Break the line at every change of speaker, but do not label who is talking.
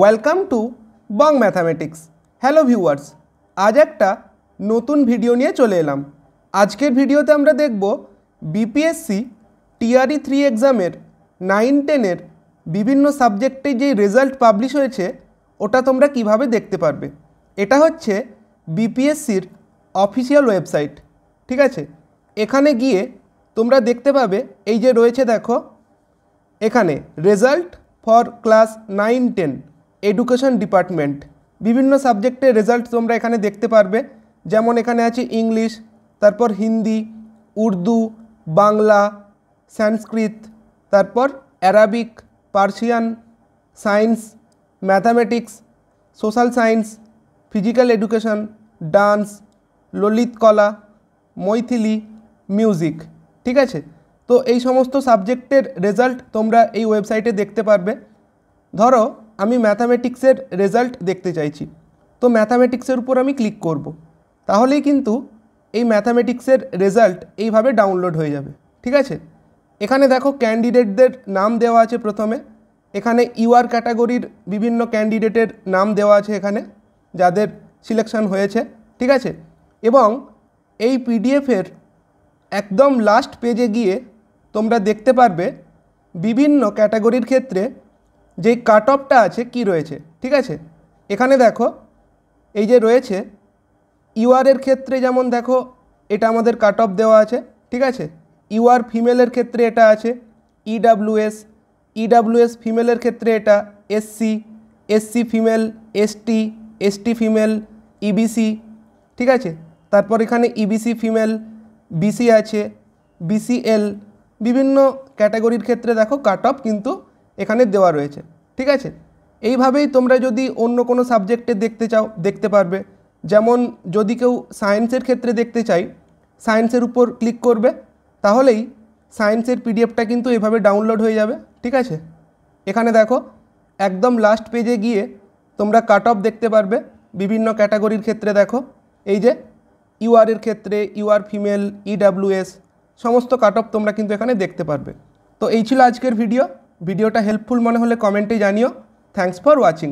Welcome to Bong mathematics. Hello viewers, আজ একটা নতুন ভিডিও নিয়ে চলে এলাম। আজকের ভিডিওতে আমরা দেখব বিপিএসসি টিআরই 3 এক্সামের 9-10-এর বিভিন্ন সাবজেক্টে যেই রেজাল্ট পাবলিশ হয়েছে ওটা তোমরা কিভাবে দেখতে পারবে। এটা হচ্ছে বিপিএসসির অফিসিয়াল ওয়েবসাইট, ঠিক আছে। এখানে গিয়ে তোমরা দেখতে পাবে এই যে রয়েছে, দেখো এখানে result for class 9-10 education department, বিভিন্ন সাবজেক্টের রেজাল্ট তোমরা এখানে দেখতে পারবে। যেমন এখানে আছে ইংলিশ, তারপর হিন্দি, উর্দু, বাংলা, সংস্কৃত, তারপর Arabic, Persian, science, mathematics, social science, physical education, dance, Lalit কলা, মৈথিলি, মিউজিক, ঠিক আছে। তো এই সমস্ত সাবজেক্টের রেজাল্ট তোমরা এই ওয়েবসাইটে দেখতে পারবে। ধরো আমি ম্যাথামেটিক্সের রেজাল্ট দেখতে চাইছি, তো ম্যাথামেটিক্সের উপর আমি ক্লিক করব, তাহলেই কিন্তু এই ম্যাথামেটিক্সের রেজাল্ট এইভাবে ডাউনলোড হয়ে যাবে, ঠিক আছে। এখানে দেখো ক্যান্ডিডেটদের নাম দেওয়া আছে। প্রথমে এখানে ইউআর ক্যাটাগরির বিভিন্ন ক্যান্ডিডেটের নাম দেওয়া আছে এখানে, যাদের সিলেকশন হয়েছে, ঠিক আছে। এবং এই পিডিএফের একদম লাস্ট পেজে গিয়ে তোমরা দেখতে পারবে বিভিন্ন ক্যাটাগরির ক্ষেত্রে যেই কাট অফটা আছে কি রয়েছে, ঠিক আছে। এখানে দেখো এই যে রয়েছে ইউআরের ক্ষেত্রে, যেমন দেখো এটা আমাদের কাট অফ দেওয়া আছে, ঠিক আছে। ইউআর ফিমেলের ক্ষেত্রে এটা আছে ইডাব্লিউএস ফিমেলের ক্ষেত্রে এটা SC female, ST female, EBC, ঠিক আছে। তারপর এখানে ইবিসি ফিমেল, বিসি আছে, বিসিএল, বিভিন্ন ক্যাটাগরির ক্ষেত্রে দেখো কাট অফ কিন্তু এখানে দেওয়া রয়েছে, ঠিক আছে। এইভাবেই তোমরা যদি অন্য কোনো সাবজেক্টে দেখতে চাও দেখতে পারবে। যেমন যদি কেউ সায়েন্সের ক্ষেত্রে দেখতে চাই, সায়েন্সের উপর ক্লিক করবে, তাহলেই সায়েন্সের পিডিএফটা কিন্তু এভাবে ডাউনলোড হয়ে যাবে, ঠিক আছে। এখানে দেখো একদম লাস্ট পেজে গিয়ে তোমরা কাট অফ দেখতে পারবে বিভিন্ন ক্যাটাগরির ক্ষেত্রে। দেখো এই যে ইউআরের ক্ষেত্রে ইউআর ফিমেল, ইডাব্লিউএস, সমস্ত কাট অফ তোমরা কিন্তু এখানে দেখতে পারবে। তো এই ছিল আজকের ভিডিওটা হেল্পফুল মনে হলে কমেন্টে জানিও। Thanks for watching.